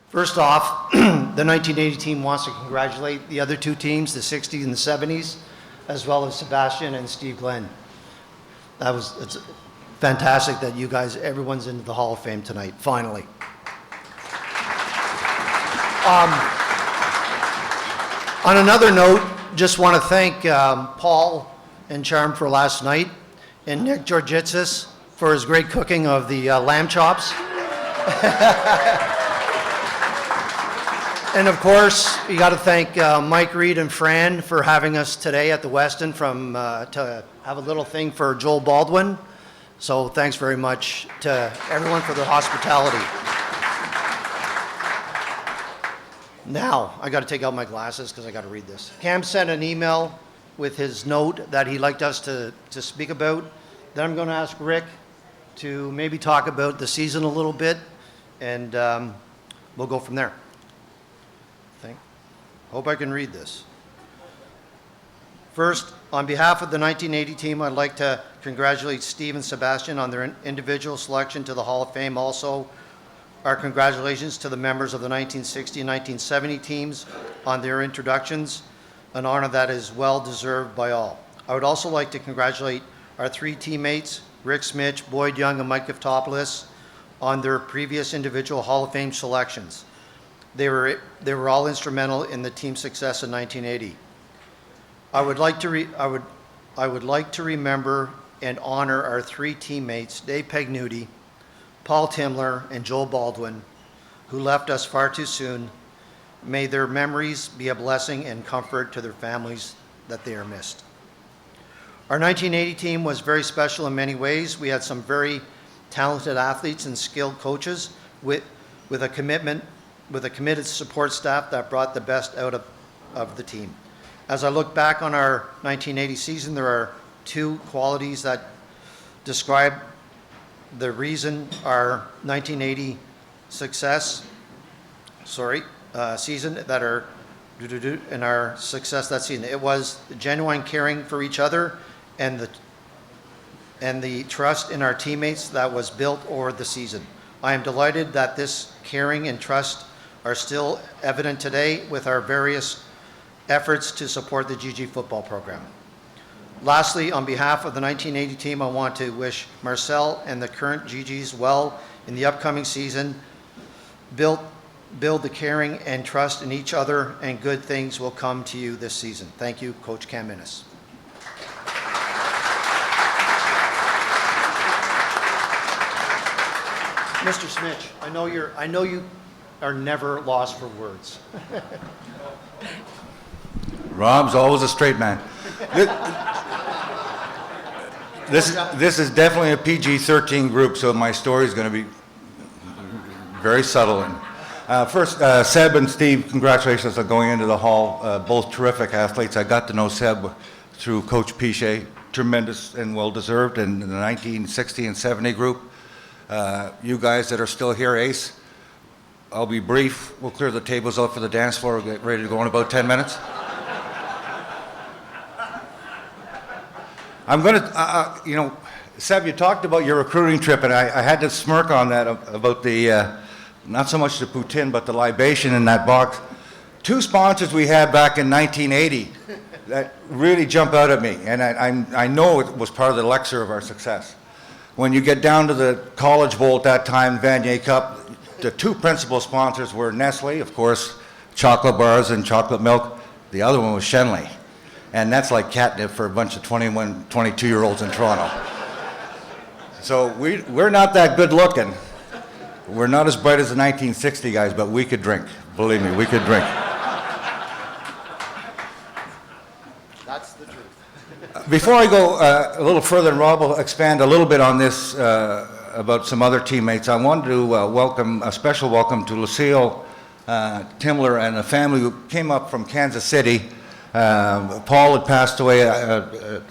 First off, the 1980 team wants to congratulate the other two teams, the 60s and the 70s, as well as Sebastian and Steve Glenn. It's fantastic that you guys, everyone's into the Hall of Fame tonight, finally. On another note, just want to thank Paul and Charm for last night, and Nick Georgitsis for his great cooking of the lamb chops. And of course, you got to thank Mike Reed and Fran for having us today at the Westin to have a little thing for Joel Baldwin. So thanks very much to everyone for their hospitality. Now, I got to take out my glasses because I got to read this. Cam sent an email with his note that he'd like us to speak about. Then I'm going to ask Rick to maybe talk about the season a little bit, and we'll go from there. Hope I can read this. First, on behalf of the 1980 team, I'd like to congratulate Steve and Sebastian on their individual selection to the Hall of Fame. Also, our congratulations to the members of the 1960 and 1970 teams on their introductions, an honor that is well deserved by all. I would also like to congratulate our three teammates, Rick Zmich, Boyd Young, and Mike Giftopoulos, on their previous individual Hall of Fame selections. They were all instrumental in the team's success in 1980. I would like to remember and honor our three teammates, Dave Pagnuti, Paul Timmler, and Joel Baldwin, who left us far too soon. May their memories be a blessing and comfort to their families that they are missed. Our 1980 team was very special in many ways. We had some very talented athletes and skilled coaches with a committed support staff that brought the best out of the team. As I look back on our 1980 season, there are two qualities that describe the reason our 1980 season that are and our success that season. It was the genuine caring for each other and the trust in our teammates that was built over the season. I am delighted that this caring and trust are still evident today with our various efforts to support the GG football program. Lastly, on behalf of the 1980 team, I want to wish Marcel and the current GGs well in the upcoming season. Build the caring and trust in each other, and good things will come to you this season. Thank you, Coach Cam Innes. Mr. Zmich, I know you are never lost for words. Rob's always a straight man. This is definitely a PG-13 group, so my story is going to be very subtle. First, Seb and Steve, congratulations on going into the Hall. Both terrific athletes. I got to know Seb through Coach Pichet, tremendous and well-deserved, in the 1960 and 70 group. You guys that are still here, Ace, I'll be brief. We'll clear the tables out for the dance floor. We'll get ready to go in about 10 minutes. I'm going to, Seb, you talked about your recruiting trip, and I had to smirk on that about the, not so much the poutine, but the libation in that box. Two sponsors we had back in 1980 that really jump out at me, and I know it was part of the elixir of our success. When you get down to the College Bowl at that time, Vanier Cup, the two principal sponsors were Nestle, of course, chocolate bars and chocolate milk. The other one was Shenley. And that's like catnip for a bunch of 21, 22-year-olds in Toronto. So we're not that good looking. We're not as bright as the 1960 guys, but we could drink. Believe me, we could drink. That's the truth. Before I go a little further, and Rob will expand a little bit on this about some other teammates, I wanted to welcome, a special welcome to Lucille Timmler and a family who came up from Kansas City. Paul had passed away a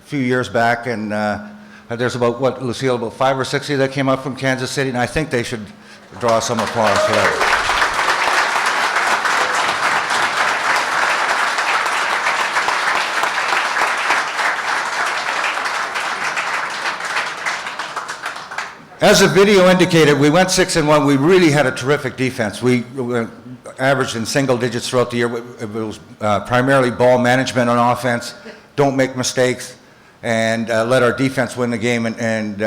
few years back, and there's about, Lucille, about 5 or 6 of you that came up from Kansas City, and I think they should draw some applause for that. As the video indicated, we went 6-1. We really had a terrific defense. We averaged in single digits throughout the year. It was primarily ball management on offense, don't make mistakes, and let our defense win the game and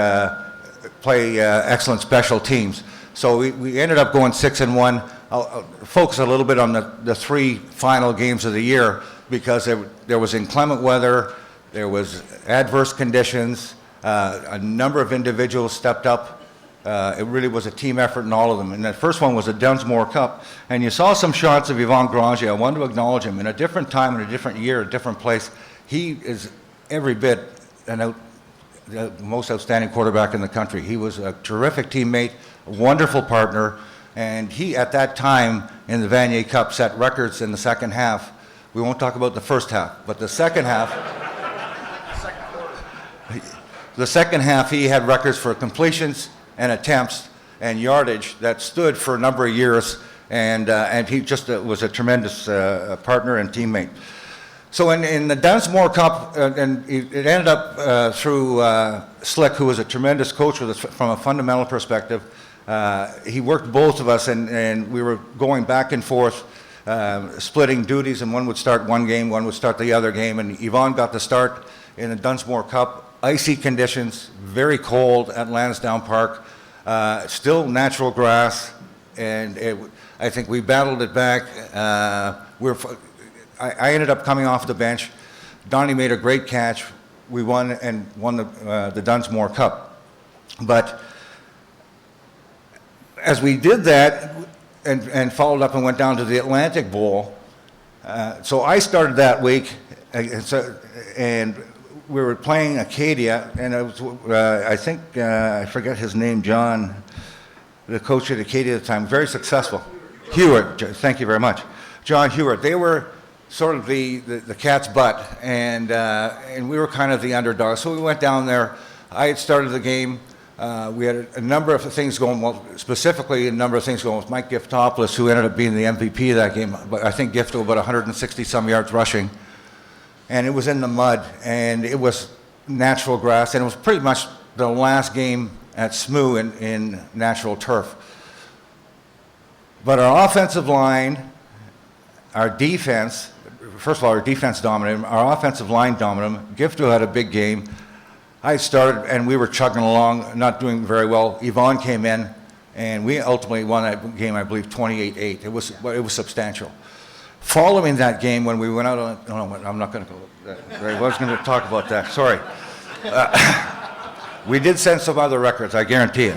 play excellent special teams. So we ended up going 6-1. I'll focus a little bit on the three final games of the year because there was inclement weather, there was adverse conditions, a number of individuals stepped up. It really was a team effort in all of them. And that first one was the Dunsmore Cup. And you saw some shots of Yvon Granger. I wanted to acknowledge him. In a different time, in a different year, a different place, he is every bit the most outstanding quarterback in the country. He was a terrific teammate, a wonderful partner, and he, at that time in the Vanier Cup, set records in the second half. We won't talk about the first half, but the second half, he had records for completions and attempts and yardage that stood for a number of years, and he just was a tremendous partner and teammate. So in the Dunsmore Cup, and it ended up through Slick, who was a tremendous coach with us from a fundamental perspective. He worked both of us, and we were going back and forth, splitting duties, and one would start one game, one would start the other game, and Yvon got the start in the Dunsmore Cup. Icy conditions, very cold at Lansdowne Park, still natural grass, and I think we battled it back. I ended up coming off the bench. Donnie made a great catch. We won the Dunsmore Cup. But as we did that and followed up and went down to the Atlantic Bowl, so I started that week, and we were playing Acadia, and I think, I forget his name, John, the coach at Acadia at the time, very successful. Hewitt, thank you very much. John Hewitt. They were sort of the cat's butt, and we were kind of the underdog. So we went down there. I had started the game. We had a number of things going, well, specifically a number of things going with Mike Giftopoulos, who ended up being the MVP of that game. But I think Gift was about 160-some yards rushing. And it was in the mud, and it was natural grass, and it was pretty much the last game at SMU in natural turf. But our offensive line, our defense, first of all, our defense dominated, our offensive line dominated. Gifto had a big game. I started, and we were chugging along, not doing very well. Yvon came in, and we ultimately won that game, I believe, 28-8. It was substantial. Following that game, when we went out on, no, I'm not going to go, I was going to talk about that, sorry. We did set some other records, I guarantee you.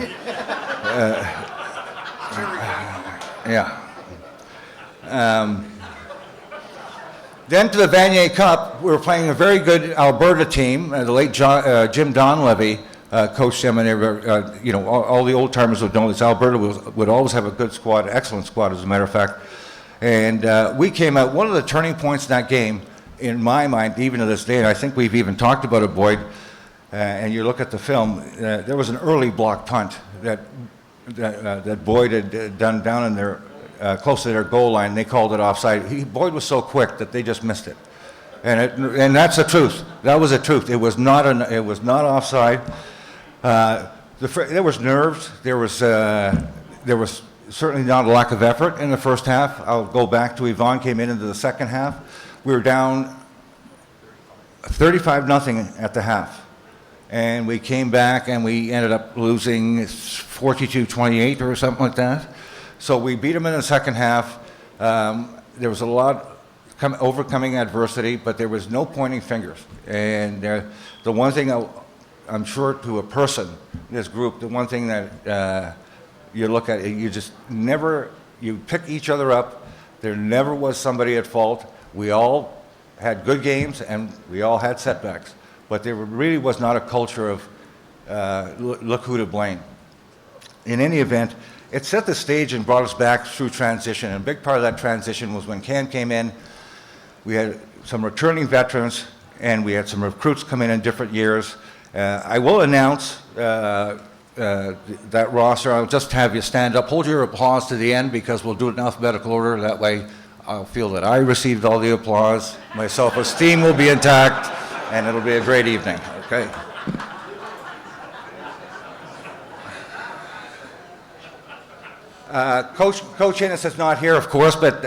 Yeah. Then to the Vanier Cup, we were playing a very good Alberta team. The late Jim Donlevy coached them, and all the old timers would know this. Alberta would always have a good squad, excellent squad, as a matter of fact. And we came out. One of the turning points in that game, in my mind, even to this day, and I think we've even talked about it, Boyd. And you look at the film. There was an early block punt that Boyd had done down in their. Close to their goal line. They called it offside. Boyd was so quick that they just missed it, and that's the truth. That was the truth. It was not offside. There was nerves. There was certainly not a lack of effort in the first half. I'll go back to Yvon came into the second half. We were down 35-0 at the half, and we came back and we ended up losing 42-28 or something like that. So we beat them in the second half. There was a lot overcoming adversity, but there was no pointing fingers. And the one thing I'm sure to a person in this group, the one thing that you look at, you just never, you pick each other up. There never was somebody at fault. We all had good games and we all had setbacks, but there really was not a culture of look who to blame. In any event, it set the stage and brought us back through transition. And a big part of that transition was when Ken came in. We had some returning veterans, and we had some recruits come in different years. I will announce that roster. I'll just have you stand up. Hold your applause to the end because we'll do it in alphabetical order. That way I'll feel that I received all the applause. My self-esteem will be intact, and it'll be a great evening. Okay. Coach Innes is not here, of course, but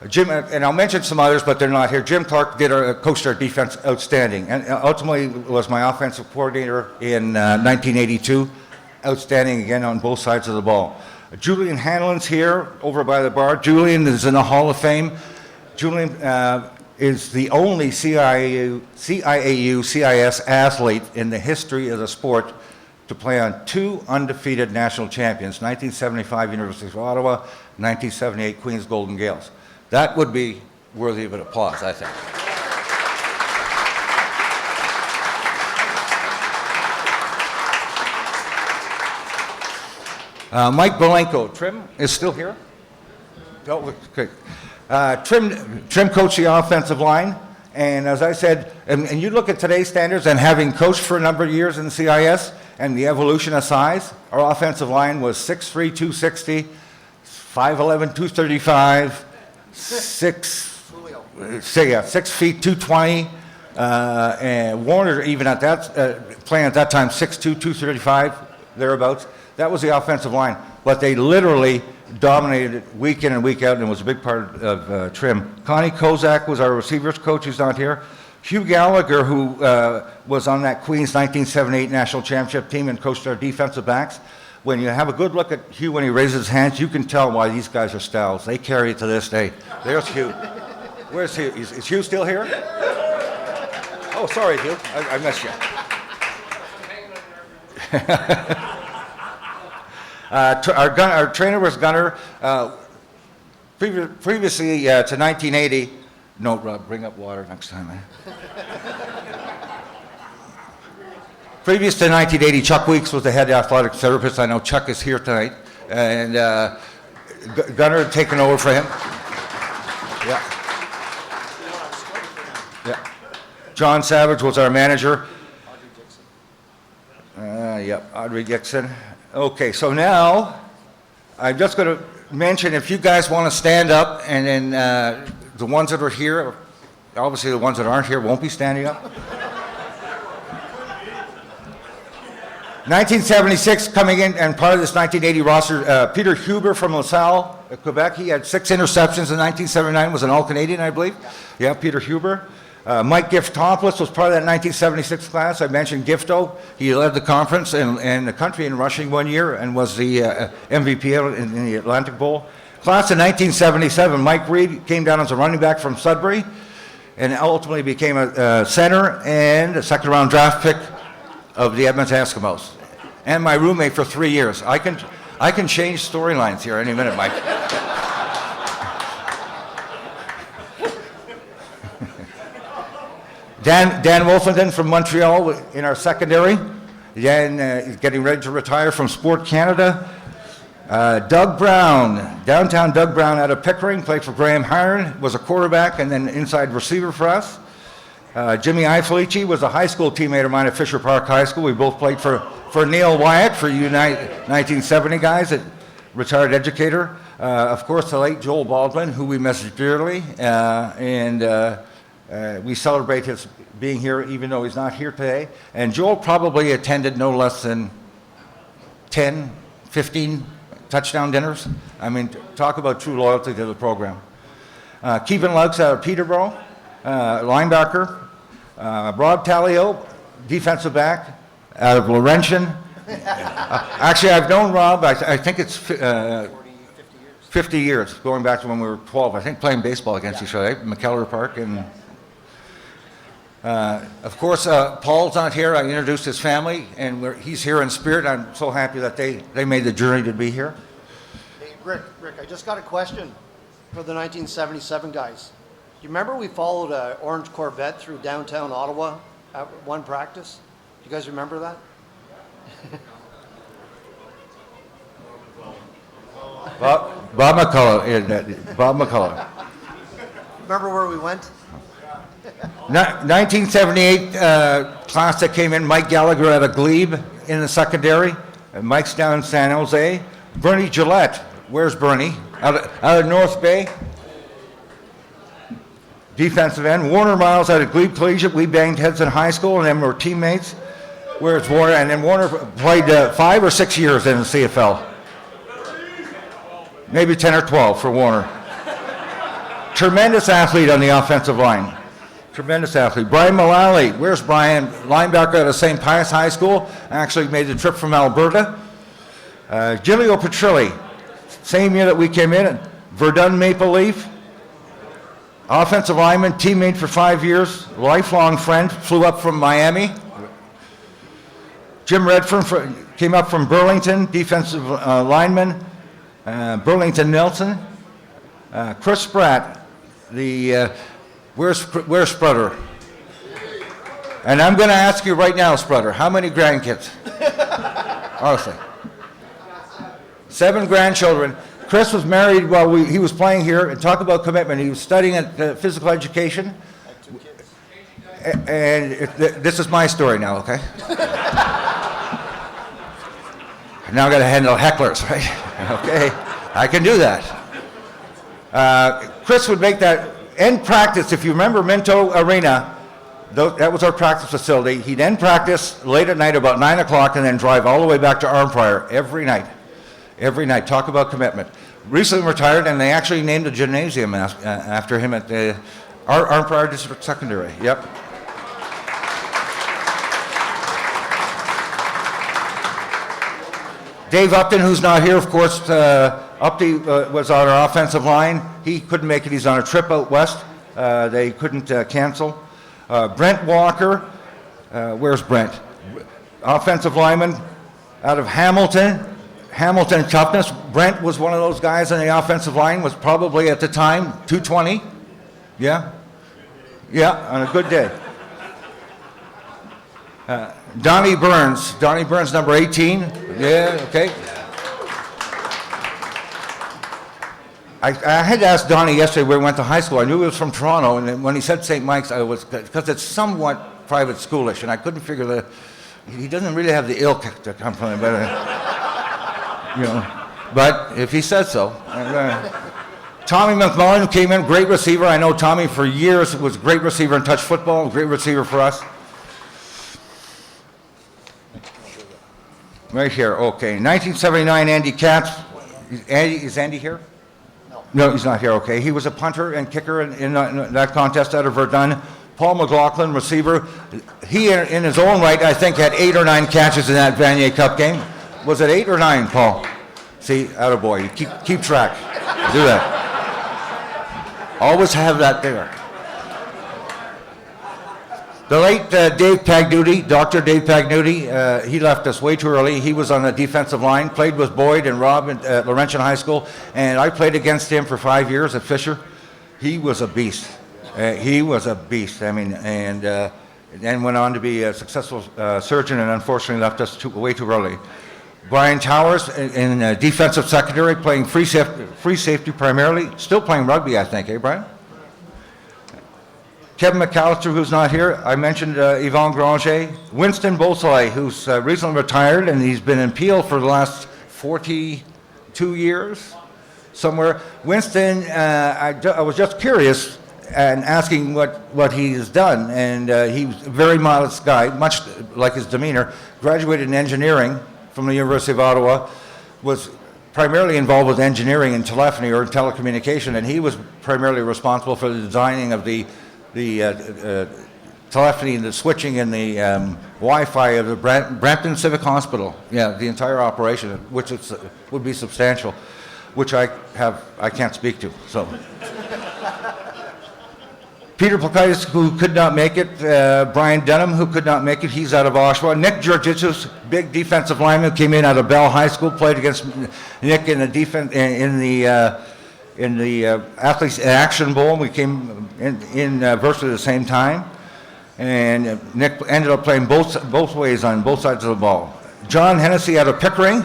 Jim, and I'll mention some others, but they're not here. Jim Clark coached our defense outstanding, and ultimately was my offensive coordinator in 1982. Outstanding again on both sides of the ball. Julian Hanlon's here over by the bar. Julian is in the Hall of Fame. Julian is the only CIAU CIS athlete in the history of the sport to play on 2 undefeated national champions, 1975 University of Ottawa, 1978 Queen's Golden Gales. That would be worthy of an applause, I think. Mike Belenko, Trim is still here? Oh, okay. Trim coached the offensive line, and as I said, and you look at today's standards, and having coached for a number of years in CIS, and the evolution of size, our offensive line was 6'3", 260, 5'11", 235, 6 feet, 220, and Warner even at that, playing at that time, 6'2", 235, thereabouts. That was the offensive line, but they literally dominated it week in and week out, and was a big part of Trim. Connie Kozak was our receivers coach, who's not here. Hugh Gallagher, who was on that Queen's 1978 national championship team and coached our defensive backs. When you have a good look at Hugh when he raises his hands, you can tell why these guys are styles. They carry it to this day. There's Hugh. Where's Hugh? Is Hugh still here? Oh, sorry, Hugh. I missed you. Our trainer was Gunner. Previously to 1980, no, Rob, bring up water next time. Previous to 1980, Chuck Weeks was the head athletic therapist. I know Chuck is here tonight, and Gunner had taken over for him. Yeah. Yeah. John Savage was our manager. Yep, Audrey Dixon. Okay, so now I'm just going to mention, if you guys want to stand up, and then the ones that are here, obviously the ones that aren't here won't be standing up. 1976 coming in, and part of this 1980 roster, Peter Huber from LaSalle, Quebec. He had 6 interceptions in 1979, was an All-Canadian, I believe. Yeah, Peter Huber. Mike Gift-Tomplis was part of that 1976 class. I mentioned Gifto. He led the conference and the country in rushing one year and was the MVP in the Atlantic Bowl. Class in 1977, Mike Reed came down as a running back from Sudbury and ultimately became a center and a second-round draft pick of the Edmonton Eskimos. And my roommate for 3 years. I can change storylines here any minute, Mike. Dan Wolfenden from Montreal in our secondary. Dan is getting ready to retire from Sport Canada. Doug Brown, downtown Doug Brown out of Pickering, played for Graham Hiron, was a quarterback and then inside receiver for us. Jimmy Ifelici was a high school teammate of mine at Fisher Park High School. We both played for Neil Wyatt, for you 1970 guys, a retired educator. Of course, the late Joel Baldwin, who we miss dearly, we celebrate his being here, even though he's not here today. And Joel probably attended no less than 10, 15 touchdown dinners. I mean, talk about true loyalty to the program. Kevin Lux out of Peterborough, linebacker. Rob Tallyhoe, defensive back, out of Laurentian. Actually, I've known Rob, I think it's 50 years, going back to when we were 12, I think, playing baseball against each other, McKellar Park. And of course, Paul's not here. I introduced his family, and he's here in spirit. I'm so happy that they made the journey to be here. Hey, Rick, I just got a question for the 1977 guys. Do you remember we followed an orange Corvette through downtown Ottawa at one practice? Do you guys remember that? Bob McCullough. Remember where we went? 1978 class that came in, Mike Gallagher out of Glebe in the secondary. Mike's down in San Jose. Bernie Gillette, where's Bernie? Out of North Bay. Defensive end. Warner Miles out of Glebe Collegiate. We banged heads in high school, and then we were teammates. Where's Warner? And then Warner played 5 or 6 years in the CFL. maybe 10 or 12 for Warner. Tremendous athlete on the offensive line. Tremendous athlete. Brian Mullally, where's Brian? Linebacker out of St. Pius High School, actually made the trip from Alberta. Giulio Petrilli, same year that we came in, Verdun Maple Leaf. Offensive lineman, teammate for 5 years, lifelong friend, flew up from Miami. Jim Redfern came up from Burlington, defensive lineman, Burlington Nelson. Chris Spratt, where's Sprutter? And I'm going to ask you right now, Sprutter, how many grandkids? Honestly. 7 grandchildren. Chris was married while he was playing here, and talk about commitment. He was studying at physical education. And this is my story now, okay? Now I got to handle hecklers, right? Okay, I can do that. Chris would make that end practice. If you remember Minto Arena, that was our practice facility. He'd end practice late at night, about 9 o'clock, and then drive all the way back to Arnprior every night. Every night. Talk about commitment. Recently retired, and they actually named a gymnasium after him at the Arnprior District Secondary. Yep. Dave Upton, who's not here, of course, Upton was on our offensive line. He couldn't make it. He's on a trip out west. They couldn't cancel. Brent Walker, where's Brent? Offensive lineman out of Hamilton. Hamilton toughness. Brent was one of those guys on the offensive line, was probably at the time 220. Yeah? Yeah, on a good day. Donnie Burns. Donnie Burns, number 18. Yeah, okay. I had asked Donnie yesterday where he went to high school. I knew he was from Toronto, and when he said St. Mike's, because it's somewhat private schoolish, and I couldn't figure he doesn't really have the ilk to come from it, but if he says so. Tommy Mcmahon came in, great receiver. I know Tommy for years was a great receiver in touch football, great receiver for us. Right here, okay. 1979, Andy Katz. Is Andy here? No, he's not here, okay. He was a punter and kicker in that contest out of Verdun. Paul McLaughlin, receiver. He, in his own right, I think, had 8 or 9 catches in that Vanier Cup game. Was it 8 or 9, Paul? See, attaboy. You keep track. Do that. Always have that there. The late Dave Pagnuti, Dr. Dave Pagnuti, he left us way too early. He was on the defensive line, played with Boyd and Rob at Laurentian High School, and I played against him for 5 years at Fisher. He was a beast. He was a beast. I mean, and then went on to be a successful surgeon, and unfortunately left us way too early. Brian Towers in defensive secondary, playing free safety primarily, still playing rugby, I think, Brian? Kevin McAllister, who's not here. I mentioned Yvon Granger. Winston Beausoleil, who's recently retired, and he's been in Peel for the last 42 years, somewhere. Winston, I was just curious and asking what he has done, and he's a very modest guy, much like his demeanor. Graduated in engineering from the University of Ottawa, was primarily involved with engineering and telephony or telecommunication, and he was primarily responsible for the designing of the telephony and the switching and the Wi-Fi of the Brampton Civic Hospital. Yeah, the entire operation, which would be substantial, which I can't speak to. So, Peter Plakaitis, who could not make it. Brian Denham, who could not make it. He's out of Oshawa. Nick Georgitsus, big defensive lineman, came in out of Bell High School, played against Nick in the defense in the Athletes Action Bowl. We came in virtually the same time, and Nick ended up playing both ways on both sides of the ball. John Hennessy out of Pickering.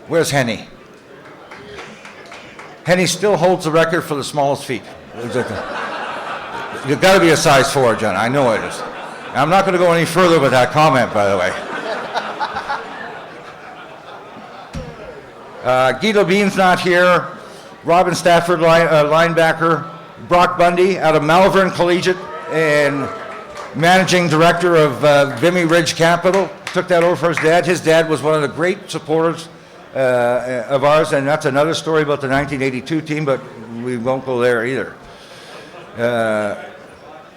Where's Henny? Henny still holds the record for the smallest feet. You've got to be a size 4, John. I know it is. I'm not going to go any further with that comment, by the way. Guido Bean's not here. Robin Stafford, linebacker. Brock Bundy out of Malvern Collegiate and managing director of Vimy Ridge Capital. Took that over for his dad. His dad was one of the great supporters of ours, and that's another story about the 1982 team, but we won't go there either.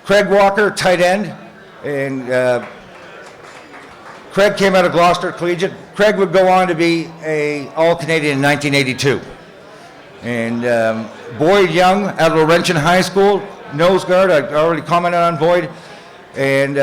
Craig Walker, tight end, and Craig came out of Gloucester Collegiate. Craig would go on to be a All-Canadian in 1982. And Boyd Young out of Laurentian High School, nose guard, I already commented on Boyd. And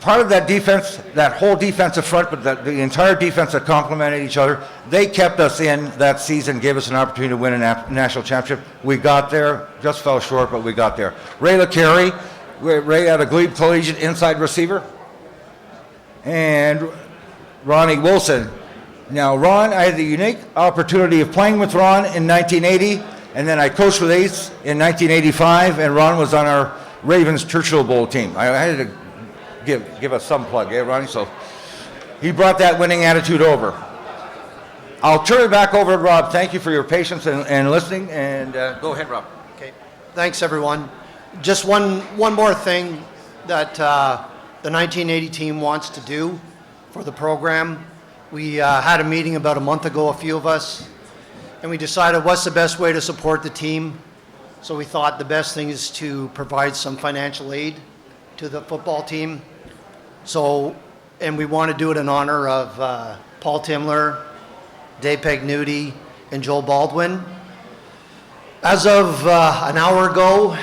part of that defense, that whole defensive front, but the entire defense that complemented each other, they kept us in that season, gave us an opportunity to win a national championship. We got there, just fell short, but we got there. Ray LeCarry, Ray out of Glebe Collegiate, inside receiver. And Ronnie Wilson. Now, Ron, I had the unique opportunity of playing with Ron in 1980, and then I coached with Ace in 1985, and Ron was on our Ravens Churchill Bowl team. I had to give us some plug, yeah, Ronnie? So he brought that winning attitude over. I'll turn it back over to Rob. Thank you for your patience and listening, and go ahead, Rob. Okay, thanks everyone. Just one more thing that the 1980 team wants to do for the program. We had a meeting about a month ago, a few of us, and we decided what's the best way to support the team. So we thought the best thing is to provide some financial aid to the football team. So, and we want to do it in honor of Paul Timmler, Dave Pagnuti, and Joel Baldwin. As of an hour ago,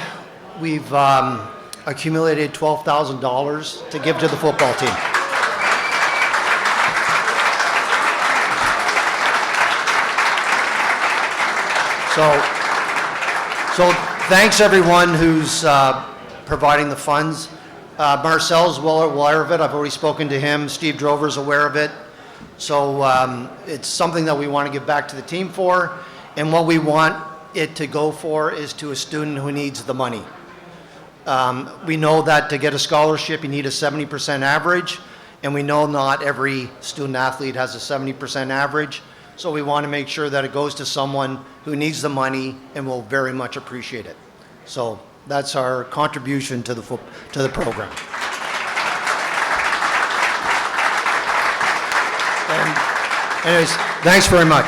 we've accumulated $12,000 to give to the football team. So thanks everyone who's providing the funds. Marcel's well aware of it. I've already spoken to him. Steve Drover's aware of it. So it's something that we want to give back to the team for. And what we want it to go for is to a student who needs the money. We know that to get a scholarship, you need a 70% average. And we know not every student athlete has a 70% average. So we want to make sure that it goes to someone who needs the money and will very much appreciate it. So that's our contribution to the program. And anyways, thanks very much.